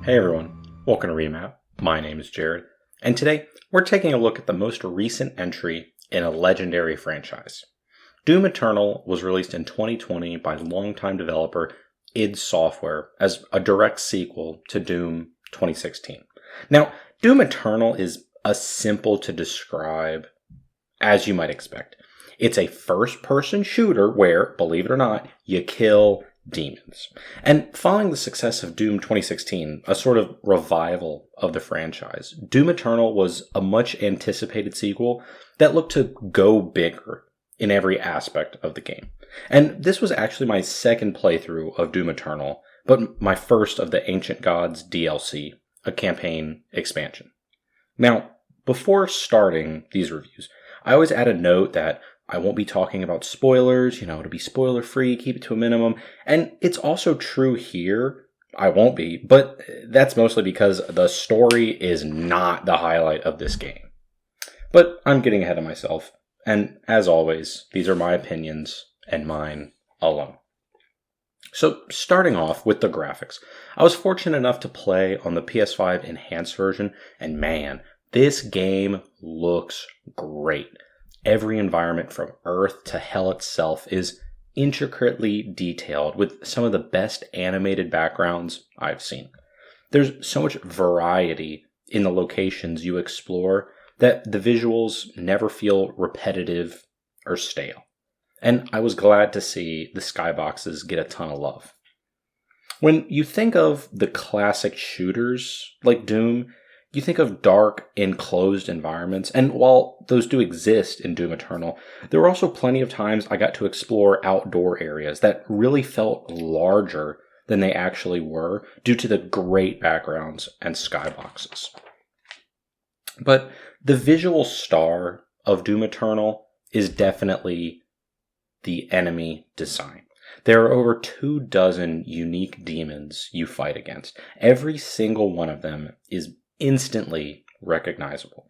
Hey everyone, welcome to Remap. My name is Jared, and today we're taking a look at the most recent entry in a legendary franchise. Doom Eternal was released in 2020 by longtime developer id Software as a direct sequel to Doom 2016. Now, Doom Eternal is a simple to describe as you might expect. It's a first-person shooter where, believe it or not, you kill demons. And following the success of Doom 2016, a sort of revival of the franchise, Doom Eternal was a much anticipated sequel that looked to go bigger in every aspect of the game. And this was actually my second playthrough of Doom Eternal, but my first of the Ancient Gods DLC, a campaign expansion. Now, before starting these reviews, I always add a note that I won't be talking about spoilers, to be spoiler free, keep it to a minimum. And it's also true here. I won't be, but that's mostly because the story is not the highlight of this game. But I'm getting ahead of myself. And as always, these are my opinions and mine alone. So starting off with the graphics, I was fortunate enough to play on the PS5 enhanced version, and man, this game looks great. Every environment from Earth to Hell itself is intricately detailed with some of the best animated backgrounds I've seen. There's so much variety in the locations you explore that the visuals never feel repetitive or stale. And I was glad to see the skyboxes get a ton of love. When you think of the classic shooters like Doom, you think of dark, enclosed environments, and while those do exist in Doom Eternal, there were also plenty of times I got to explore outdoor areas that really felt larger than they actually were due to the great backgrounds and skyboxes. But the visual star of Doom Eternal is definitely the enemy design. There are over 24 unique demons you fight against. Every single one of them is instantly recognizable.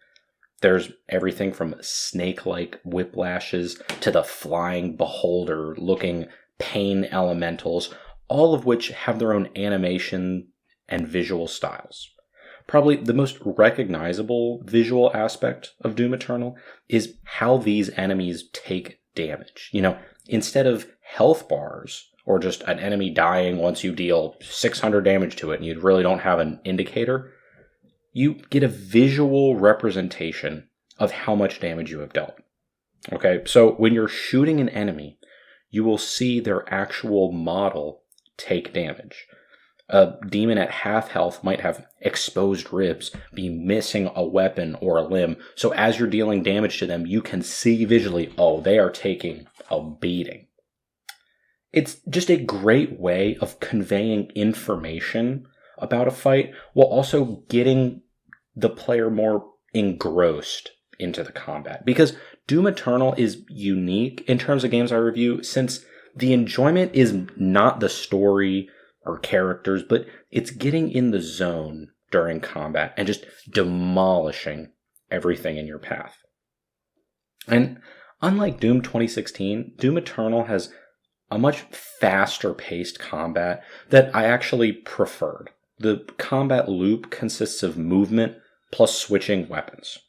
There's everything from snake-like whiplashes to the flying beholder-looking pain elementals, all of which have their own animation and visual styles. Probably the most recognizable visual aspect of Doom Eternal is how these enemies take damage. Instead of health bars, or just an enemy dying once you deal 600 damage to it and you really don't have an indicator, you get a visual representation of how much damage you have dealt. Okay, so when you're shooting an enemy, you will see their actual model take damage. A demon at half health might have exposed ribs, be missing a weapon or a limb, so as you're dealing damage to them, you can see visually, they are taking a beating. It's just a great way of conveying information about a fight while also getting the player more engrossed into the combat. Because Doom Eternal is unique in terms of games I review, since the enjoyment is not the story or characters, but it's getting in the zone during combat and just demolishing everything in your path. And unlike Doom 2016, Doom Eternal has a much faster paced combat that I actually preferred. The combat loop consists of movement plus switching weapons.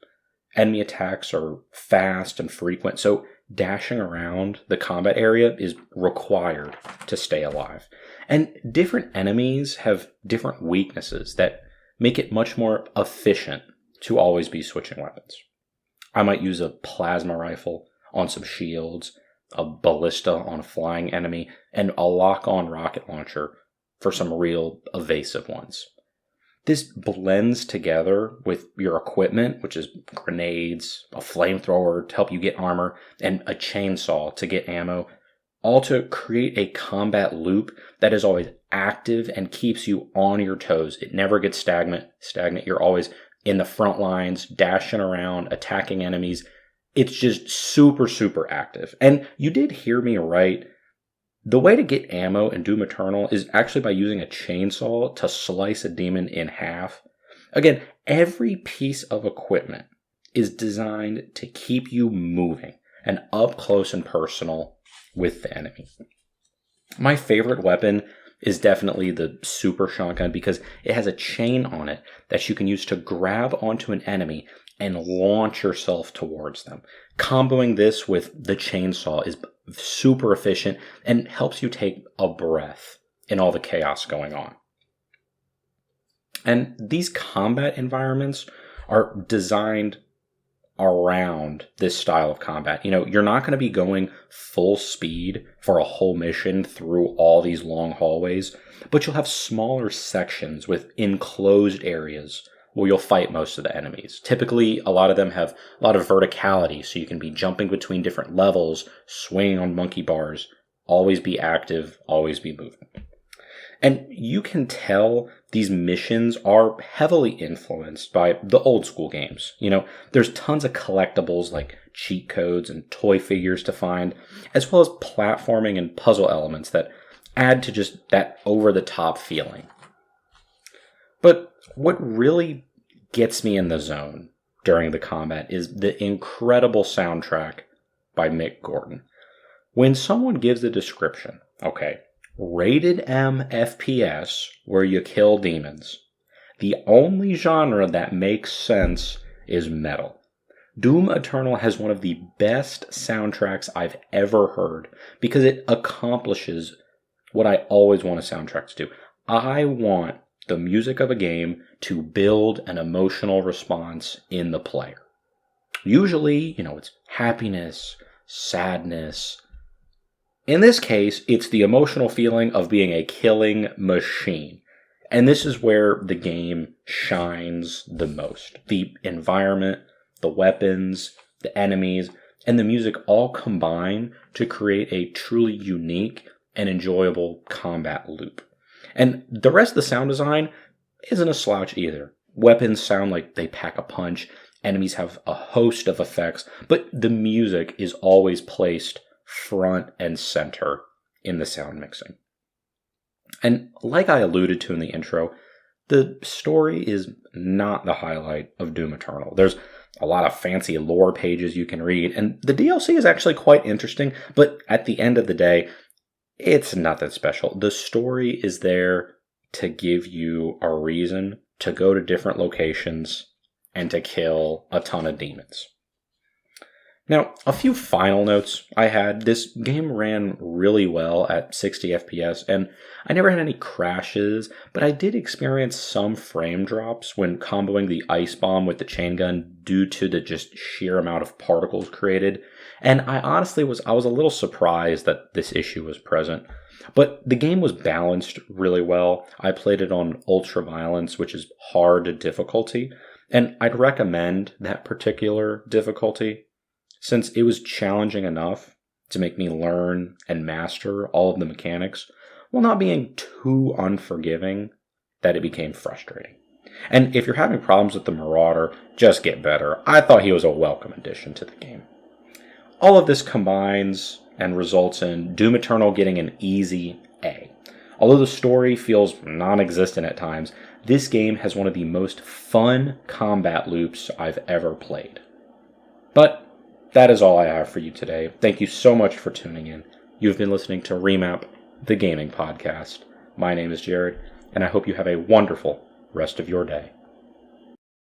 Enemy attacks are fast and frequent, so dashing around the combat area is required to stay alive. And different enemies have different weaknesses that make it much more efficient to always be switching weapons. I might use a plasma rifle on some shields, a ballista on a flying enemy, and a lock-on rocket launcher for some real evasive ones. This blends together with your equipment, which is grenades, a flamethrower to help you get armor, and a chainsaw to get ammo, all to create a combat loop that is always active and keeps you on your toes. It never gets stagnant. You're always in the front lines, dashing around, attacking enemies. It's just super, super active. And you did hear me right. The way to get ammo in Doom Eternal is actually by using a chainsaw to slice a demon in half. Again, every piece of equipment is designed to keep you moving and up close and personal with the enemy. My favorite weapon is definitely the super shotgun because it has a chain on it that you can use to grab onto an enemy and launch yourself towards them. Comboing this with the chainsaw is super efficient and helps you take a breath in all the chaos going on. And these combat environments are designed around this style of combat. You're not going to be going full speed for a whole mission through all these long hallways, but you'll have smaller sections with enclosed areas where you'll fight most of the enemies. Typically, a lot of them have a lot of verticality, so you can be jumping between different levels, swinging on monkey bars, always be active, always be moving. And you can tell these missions are heavily influenced by the old school games. There's tons of collectibles like cheat codes and toy figures to find, as well as platforming and puzzle elements that add to just that over-the-top feeling. But what really gets me in the zone during the combat is the incredible soundtrack by Mick Gordon. When someone gives a description, rated M FPS where you kill demons, the only genre that makes sense is metal. Doom Eternal has one of the best soundtracks I've ever heard because it accomplishes what I always want a soundtrack to do. I want the music of a game to build an emotional response in the player. Usually, it's happiness, sadness. In this case, it's the emotional feeling of being a killing machine. And this is where the game shines the most. The environment, the weapons, the enemies, and the music all combine to create a truly unique and enjoyable combat loop. And the rest of the sound design isn't a slouch either. Weapons sound like they pack a punch, enemies have a host of effects, but the music is always placed front and center in the sound mixing. And like I alluded to in the intro, the story is not the highlight of Doom Eternal. There's a lot of fancy lore pages you can read, and the DLC is actually quite interesting, but at the end of the day, it's nothing special. The story is there to give you a reason to go to different locations and to kill a ton of demons. Now, a few final notes I had. This game ran really well at 60 FPS, and I never had any crashes, but I did experience some frame drops when comboing the ice bomb with the chain gun due to the just sheer amount of particles created. And I honestly was a little surprised that this issue was present. But the game was balanced really well. I played it on Ultra Violence, which is hard difficulty, and I'd recommend that particular difficulty since it was challenging enough to make me learn and master all of the mechanics while not being too unforgiving that it became frustrating. And if you're having problems with the Marauder, just get better. I thought he was a welcome addition to the game. All of this combines and results in Doom Eternal getting an easy A. Although the story feels non-existent at times, this game has one of the most fun combat loops I've ever played. But that is all I have for you today. Thank you so much for tuning in. You've been listening to Remap, the gaming podcast. My name is Jared, and I hope you have a wonderful rest of your day.